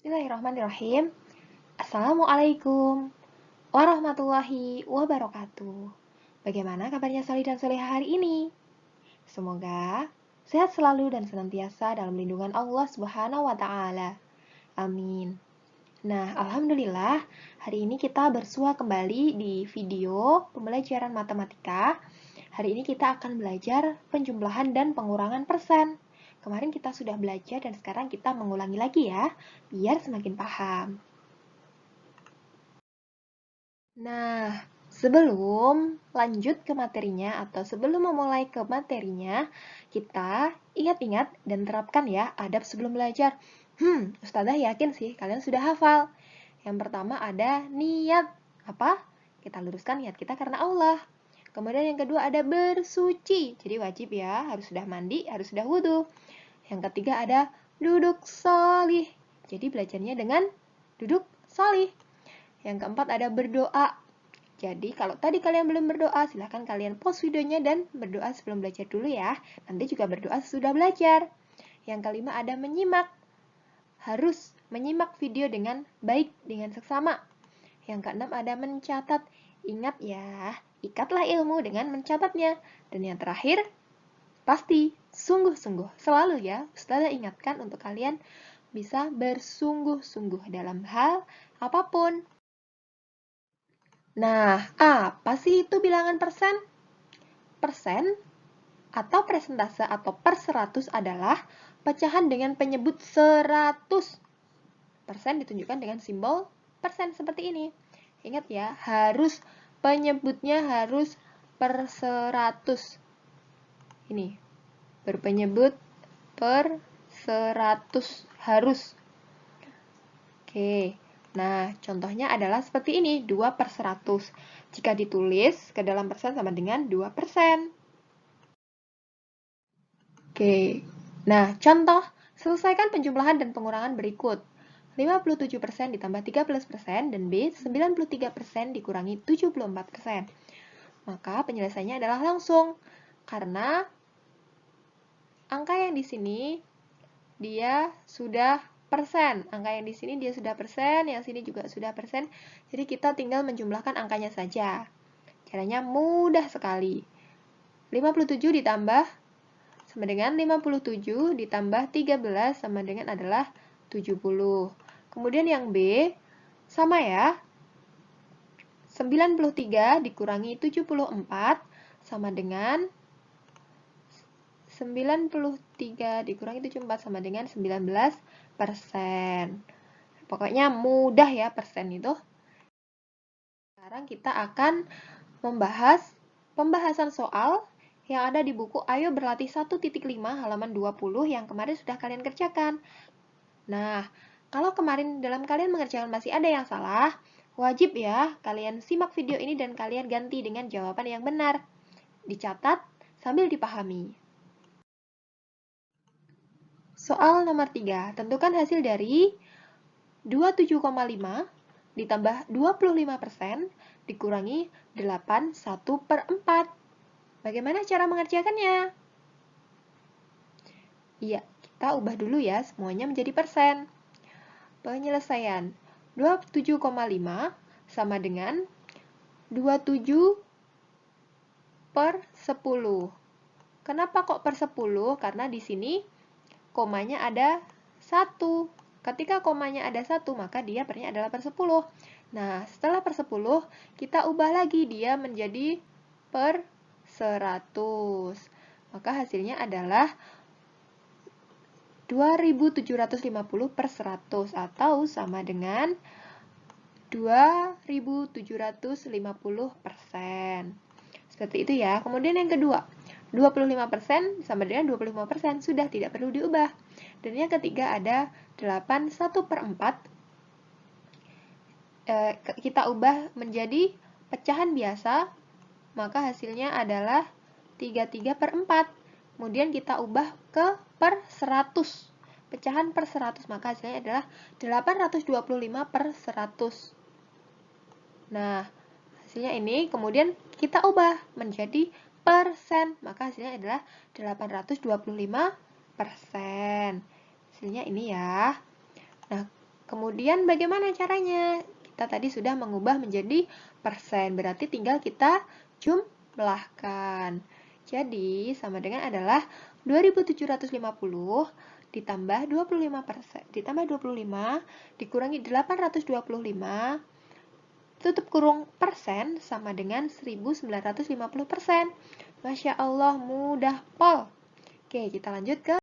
Bismillahirrahmanirrahim. Assalamualaikum warahmatullahi wabarakatuh. Bagaimana kabarnya Solih dan Solihah hari ini? Semoga sehat selalu dan senantiasa dalam lindungan Allah Subhanahu wa Ta'ala. Amin. Nah, alhamdulillah, hari ini kita bersua kembali di video pembelajaran matematika. Hari ini kita akan belajar penjumlahan dan pengurangan persen. Kemarin kita sudah belajar dan sekarang kita mengulangi lagi ya, biar semakin paham. Nah, sebelum lanjut ke materinya atau sebelum memulai ke materinya, kita ingat-ingat dan terapkan ya adab sebelum belajar. Ustazah yakin sih kalian sudah hafal. Yang pertama ada niat. Apa? Kita luruskan niat kita karena Allah. Kemudian yang kedua ada bersuci. Jadi wajib ya, harus sudah mandi, harus sudah wudhu. Yang ketiga ada duduk solih. Jadi belajarnya dengan duduk solih. Yang keempat ada berdoa. Jadi kalau tadi kalian belum berdoa, silahkan kalian pause videonya dan berdoa sebelum belajar dulu ya. Nanti juga berdoa sesudah belajar. Yang kelima ada menyimak. Harus menyimak video dengan baik, dengan seksama. Yang keenam ada mencatat. Ingat ya, ikatlah ilmu dengan mencatatnya. Dan yang terakhir, pasti, sungguh-sungguh. Selalu ya, Ustazah ingatkan untuk kalian bisa bersungguh-sungguh dalam hal apapun. Nah, apa sih itu bilangan persen? Persen atau persentase atau per 100 adalah pecahan dengan penyebut 100. Persen ditunjukkan dengan simbol persen seperti ini. Ingat ya, harus penyebutnya harus per 100. Ini, berpenyebut per 100 harus. Oke, nah contohnya adalah seperti ini, 2 per 100. Jika ditulis ke dalam persen sama dengan 2%. Oke, nah contoh, selesaikan penjumlahan dan pengurangan berikut. 57% ditambah 13% dan B, 93% dikurangi 74%. Maka penyelesaiannya adalah langsung, karena angka yang di sini dia sudah persen. Angka yang di sini dia sudah persen, yang sini juga sudah persen. Jadi kita tinggal menjumlahkan angkanya saja. Caranya mudah sekali. 57 ditambah sama dengan 57 ditambah 13 sama dengan adalah 70. Kemudian yang B sama ya. 93 dikurangi 74 sama dengan 93 dikurangi 74 sama dengan 19%. Pokoknya mudah ya persen itu. Sekarang kita akan membahas pembahasan soal yang ada di buku Ayo Berlatih 1.5 halaman 20 yang kemarin sudah kalian kerjakan. Nah, kalau kemarin dalam kalian mengerjakan masih ada yang salah, wajib ya kalian simak video ini dan kalian ganti dengan jawaban yang benar. Dicatat sambil dipahami. Soal nomor 3, tentukan hasil dari 27,5 ditambah 25% dikurangi 8 1/4. Bagaimana cara mengerjakannya? Iya, kita ubah dulu ya semuanya menjadi persen. Penyelesaian 27,5 sama dengan 27 per 10. Kenapa kok per 10? Karena di sini komanya ada 1. Ketika komanya ada 1, maka dia pernya adalah per 10. Nah, setelah per 10, kita ubah lagi dia menjadi per 100. Maka hasilnya adalah 2750 per 100 atau sama dengan 2750%. Seperti itu ya. Kemudian yang kedua, 25% sama dengan 25%, sudah tidak perlu diubah. Dan yang ketiga ada 8 1/4. Kita ubah menjadi pecahan biasa, maka hasilnya adalah 33/4. Kemudian kita ubah ke per 100. Pecahan per 100, maka hasilnya adalah 825 per 100. Nah, hasilnya ini kemudian kita ubah menjadi persen, maka hasilnya adalah 825%. Hasilnya ini ya. Nah, kemudian bagaimana caranya? Kita tadi sudah mengubah menjadi persen, berarti tinggal kita jumlahkan. Jadi, sama dengan adalah 2750 ditambah 25%, ditambah 25 dikurangi 825 tutup kurung persen sama dengan 1950%. Masya Allah, mudah pol. Oke, kita lanjut ke.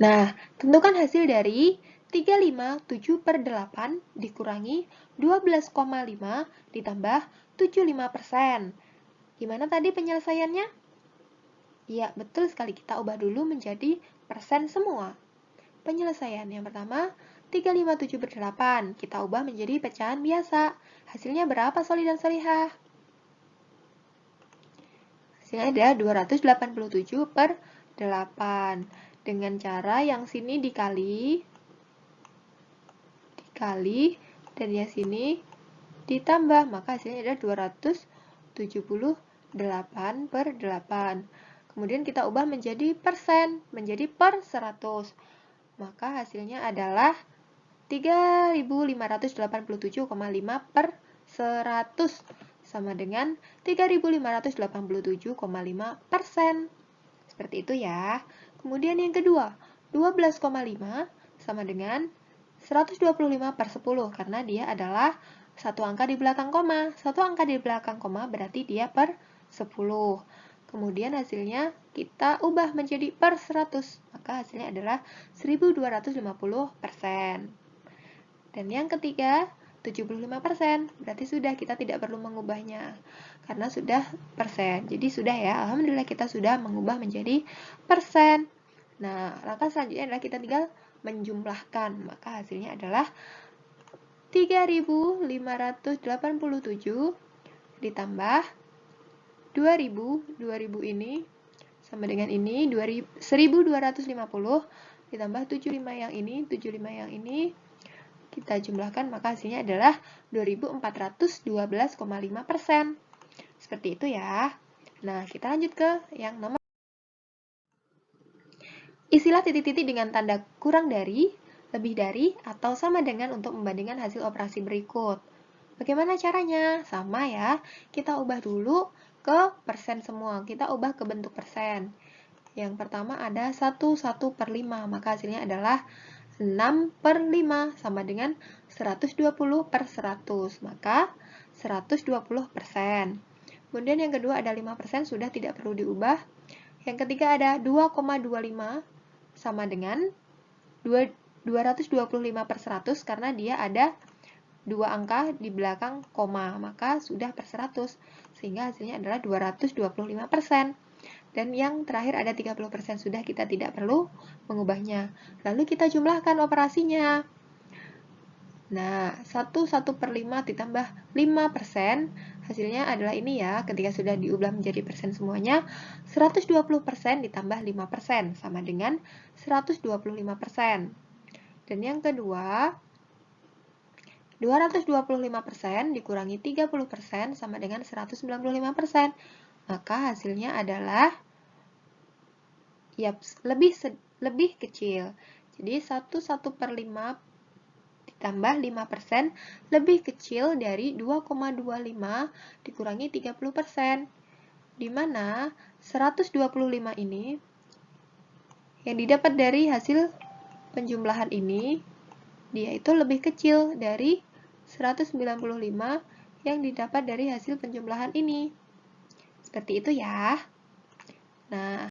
Nah, tentukan hasil dari 357/8 dikurangi 12,5 ditambah 75%. Gimana tadi penyelesaiannya? Ya, betul sekali. Kita ubah dulu menjadi persen semua. Penyelesaian yang pertama, 357/8. Kita ubah menjadi pecahan biasa. Hasilnya berapa, Soli dan Solihah? Hasilnya ada 287/8. Dengan cara yang sini dikali, dan yang sini ditambah, maka hasilnya ada 278/8. Kemudian kita ubah menjadi persen, menjadi per 100. Maka hasilnya adalah 3.587,5 per 100 sama dengan 3.587,5%. Seperti itu ya. Kemudian yang kedua, 12,5 sama dengan 125/10 karena dia adalah satu angka di belakang koma. Satu angka di belakang koma berarti dia per 10. Kemudian hasilnya kita ubah menjadi per 100. Maka hasilnya adalah 1250%. Dan yang ketiga, 75%. Berarti sudah, kita tidak perlu mengubahnya. Karena sudah persen. Jadi sudah ya, alhamdulillah kita sudah mengubah menjadi persen. Nah, langkah selanjutnya adalah kita tinggal menjumlahkan. Maka hasilnya adalah 3.587 ditambah 2000 ini sama dengan ini 1250 ditambah 75 yang ini, 75 yang ini kita jumlahkan, maka hasilnya adalah 2412,5%. Seperti itu ya. Nah, kita lanjut ke yang nomor. Isilah titik-titik dengan tanda kurang dari, lebih dari, atau sama dengan untuk membandingkan hasil operasi berikut. Bagaimana caranya? Sama ya. Kita ubah dulu ke persen semua. Kita ubah ke bentuk persen. Yang pertama ada 1/5, maka hasilnya adalah 6/5 sama dengan 120/100, maka 120%. Kemudian yang kedua ada 5%, sudah tidak perlu diubah. Yang ketiga ada 2,25 sama dengan 225/100 karena dia ada dua angka di belakang koma, maka sudah per 100, sehingga hasilnya adalah 225%. Dan yang terakhir ada 30%, sudah kita tidak perlu mengubahnya. Lalu kita jumlahkan operasinya. Nah, 1/5 ditambah 5%, hasilnya adalah ini ya, ketika sudah diubah menjadi persen semuanya, 120% ditambah 5%, sama dengan 125%. Dan yang kedua, 225% dikurangi 30% sama dengan 195%. Maka hasilnya adalah ya lebih kecil. Jadi 1/5 ditambah 5% lebih kecil dari 2,25 dikurangi 30%. Di mana 125 ini yang didapat dari hasil penjumlahan ini, dia itu lebih kecil dari 195 yang didapat dari hasil penjumlahan ini. Seperti itu ya. Nah,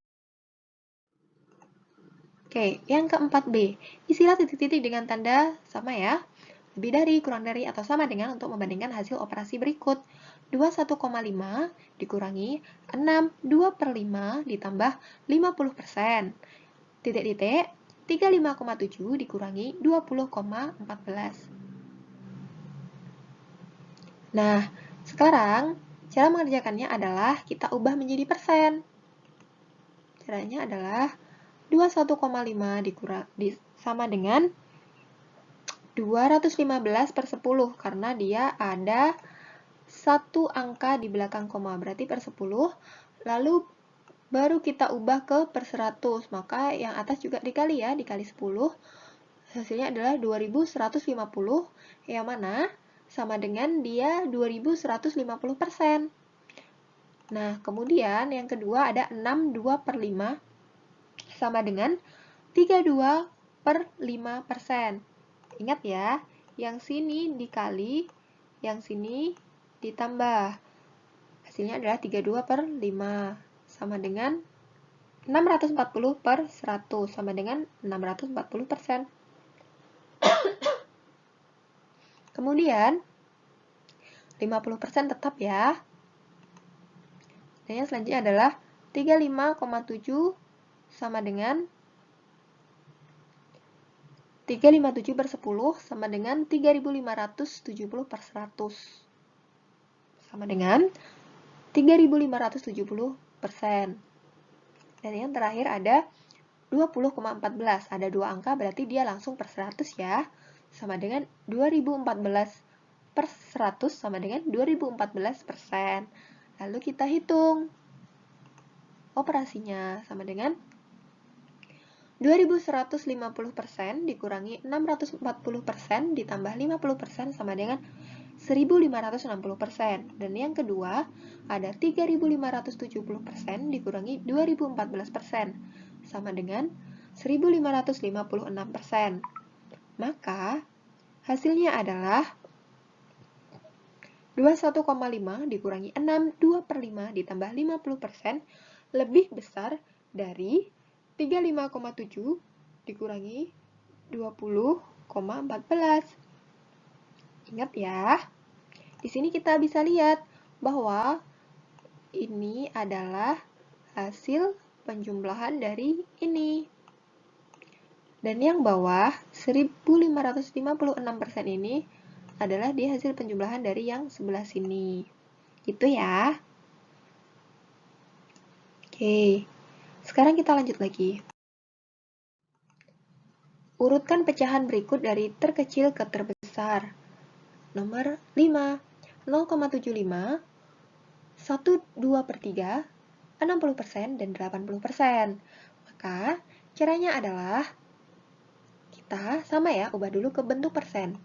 oke, yang keempat B. Isilah titik-titik dengan tanda sama ya. Lebih dari, kurang dari, atau sama dengan untuk membandingkan hasil operasi berikut. 21,5 dikurangi 6, 2/5 ditambah 50%. Titik-titik, 35,7 dikurangi 20,14. Nah, sekarang cara mengerjakannya adalah kita ubah menjadi persen. Caranya adalah 21,5 sama dengan 215/10 karena dia ada satu angka di belakang koma, berarti per 10. Lalu baru kita ubah ke per 100. Maka yang atas juga dikali ya, dikali 10. Hasilnya adalah 2150, yang mana sama dengan dia 2150%. Nah, kemudian yang kedua ada 62 per 5 sama dengan 32 per 5%. Ingat ya, yang sini dikali, yang sini ditambah. Hasilnya adalah 32 per 5 sama dengan 640 per 100 sama dengan 640%. Kemudian 50% tetap ya. Dan yang selanjutnya adalah 35,7 sama dengan 357 per 10 sama dengan 3570 per 100. Sama dengan 3570%. Dan yang terakhir ada 20,14. Ada dua angka berarti dia langsung per 100 ya. Sama dengan 2014 per 100 sama dengan 2014%. Lalu kita hitung. Operasinya sama dengan 2150% dikurangi 640% ditambah 50% sama dengan 1560%. Dan yang kedua, ada 3570% dikurangi 2014% sama dengan 1556%. Maka, hasilnya adalah 21,5 dikurangi 6, 2 per 5 ditambah 50% lebih besar dari 35,7 dikurangi 20,14. Ingat ya, di sini kita bisa lihat bahwa ini adalah hasil penjumlahan dari ini. Dan yang bawah, 1556% ini adalah dia hasil penjumlahan dari yang sebelah sini. Gitu ya. Oke, sekarang kita lanjut lagi. Urutkan pecahan berikut dari terkecil ke terbesar. Nomor 5, 0,75, 1/2 per 3, 60% dan 80%. Maka, caranya adalah kita sama ya, ubah dulu ke bentuk persen.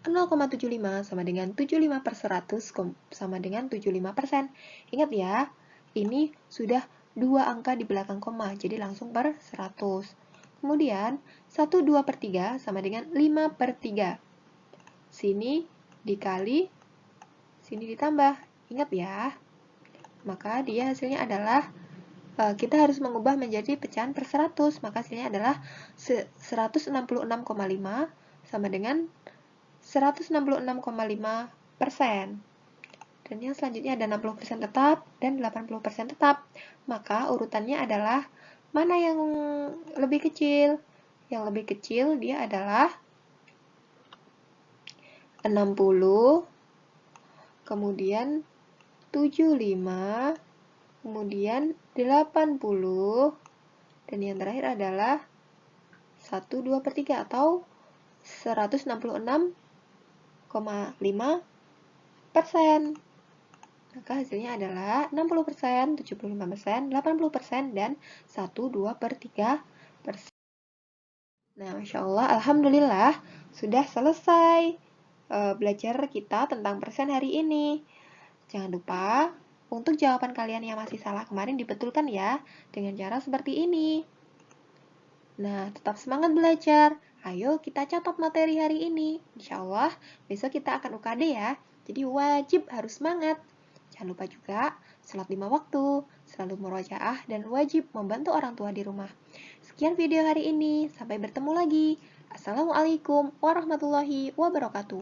0,75 sama dengan 75 per 100 sama dengan 75%. Ingat ya, ini sudah dua angka di belakang koma, jadi langsung per 100. Kemudian, 1/2 per 3 sama dengan 5 per 3. Sini dikali, sini ditambah. Ingat ya. Maka dia hasilnya adalah, kita harus mengubah menjadi pecahan per 100. Maka hasilnya adalah 166,5 sama dengan 166,5%. Dan yang selanjutnya ada 60% tetap dan 80% tetap. Maka urutannya adalah mana yang lebih kecil? Yang lebih kecil dia adalah 60, kemudian 75, kemudian 80, dan yang terakhir adalah 1/2 per 3 atau 166,5%. Maka hasilnya adalah 60%, 75%, 80%, dan 1/2 per 3%. Nah, Masya Allah, Alhamdulillah, sudah selesai belajar kita tentang persen hari ini. Jangan lupa, untuk jawaban kalian yang masih salah kemarin dibetulkan ya, dengan cara seperti ini. Nah, tetap semangat belajar. Ayo kita catat materi hari ini. Insya Allah, besok kita akan UKD ya. Jadi wajib harus semangat. Jangan lupa juga, sholat 5 waktu, selalu murojaah, dan wajib membantu orang tua di rumah. Sekian video hari ini, sampai bertemu lagi. Assalamualaikum warahmatullahi wabarakatuh.